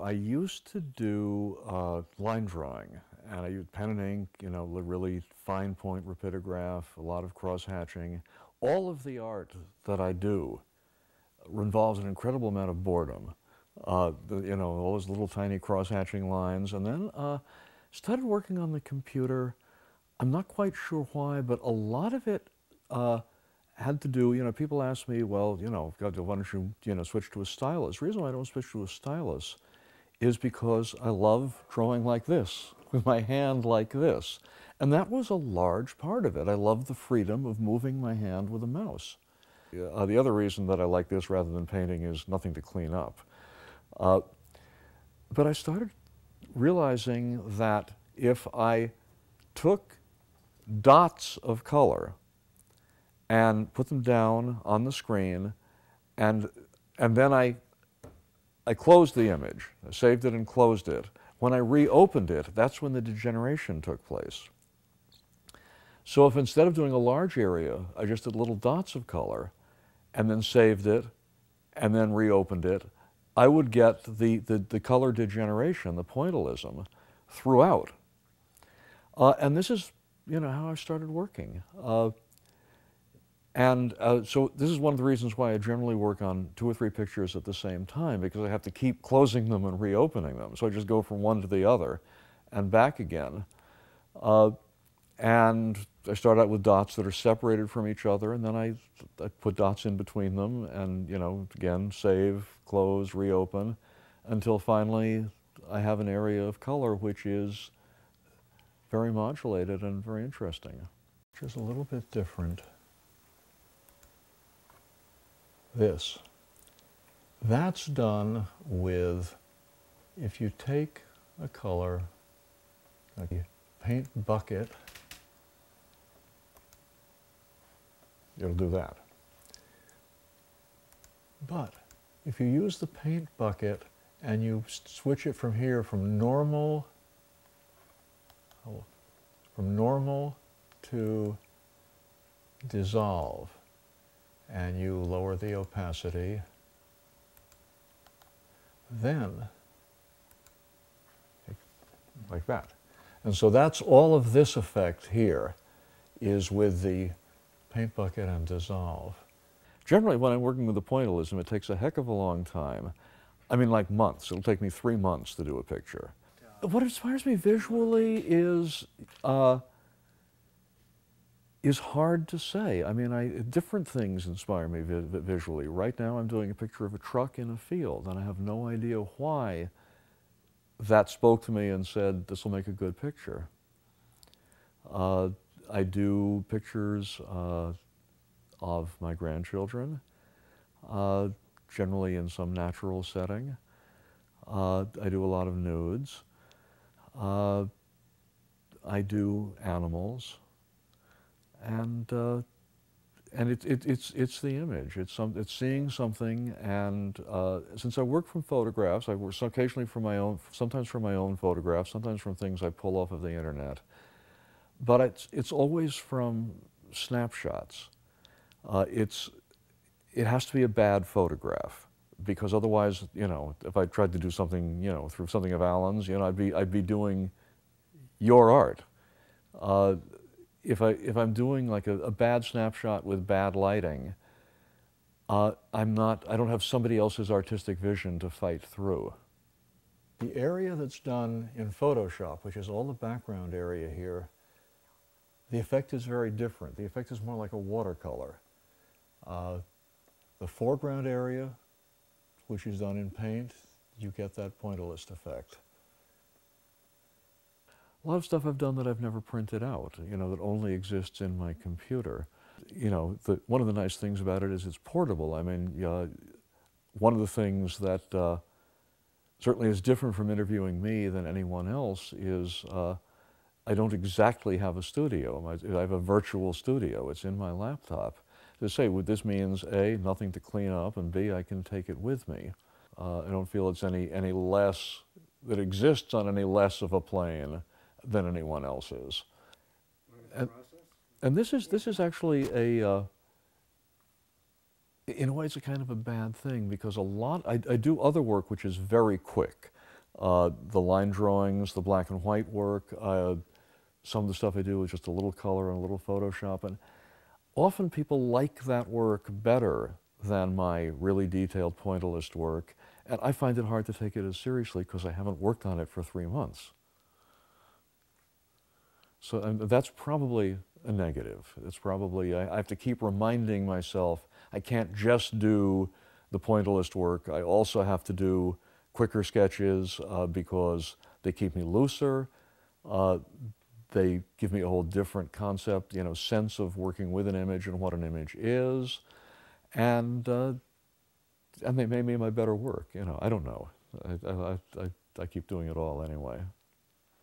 I used to do line drawing, and I used pen and ink, really fine point rapidograph, a lot of cross-hatching. All of the art that I do involves an incredible amount of boredom. All those little tiny cross-hatching lines, and then started working on the computer. I'm not quite sure why, but a lot of it had to do, people ask me, well, why don't you, switch to a stylus? The reason why I don't switch to a stylus is because I love drawing like this, with my hand like this. And that was a large part of it. I love the freedom of moving my hand with a mouse. The other reason that I like this rather than painting is nothing to clean up. But I started realizing that if I took dots of color and put them down on the screen, and then I closed the image. I saved it and closed it. When I reopened it, that's when the degeneration took place. So if instead of doing a large area, I just did little dots of color, and then saved it, and then reopened it, I would get the color degeneration, the pointillism, throughout. And this is, how I started working. So this is one of the reasons why I generally work on 2 or 3 pictures at the same time, because I have to keep closing them and reopening them. So I just go from one to the other and back again. And I start out with dots that are separated from each other, and then I put dots in between them and, again, save, close, reopen, until finally I have an area of color which is very modulated and very interesting. Which is a little bit different. That's done with, if you take a color, like a paint bucket, it'll do that. But if you use the paint bucket and you switch it from here from normal to dissolve, and you lower the opacity, then like that. And so that's all of this effect here is with the paint bucket and dissolve. Generally, when I'm working with the pointillism, it takes a heck of a long time. I mean, like months. It'll take me 3 months to do a picture. What inspires me visually is hard to say. I mean, different things inspire me visually. Right now, I'm doing a picture of a truck in a field, and I have no idea why that spoke to me and said, this will make a good picture. I do pictures of my grandchildren, generally in some natural setting. I do a lot of nudes. I do animals. And it's the image. It's seeing something, and since I work from photographs, I work occasionally from my own, sometimes from my own photographs, sometimes from things I pull off of the internet. But it's always from snapshots. It has to be a bad photograph, because otherwise, if I tried to do something, through something of Alan's, I'd be doing your art. If I'm doing like a bad snapshot with bad lighting, I don't have somebody else's artistic vision to fight through. The area that's done in Photoshop, which is all the background area here, the effect is very different. The effect is more like a watercolor. The foreground area, which is done in paint, you get that pointillist effect. A lot of stuff I've done that I've never printed out, that only exists in my computer. One of the nice things about it is it's portable. I mean, one of the things that certainly is different from interviewing me than anyone else is I don't exactly have a studio. I have a virtual studio. It's in my laptop. To say, this means A, nothing to clean up, and B, I can take it with me. I don't feel it's any less, that exists on any less of a plane than anyone else's. And this is actually in a way it's a kind of a bad thing, because I do other work which is very quick. The line drawings, the black and white work, some of the stuff I do is just a little color and a little Photoshop. And often people like that work better than my really detailed pointillist work. And I find it hard to take it as seriously because I haven't worked on it for 3 months. So and that's probably a negative. It's probably, I have to keep reminding myself I can't just do the pointillist work. I also have to do quicker sketches because they keep me looser. They give me a whole different concept, you know, sense of working with an image and what an image is. And they made me my better work, you know. I don't know. I keep doing it all anyway.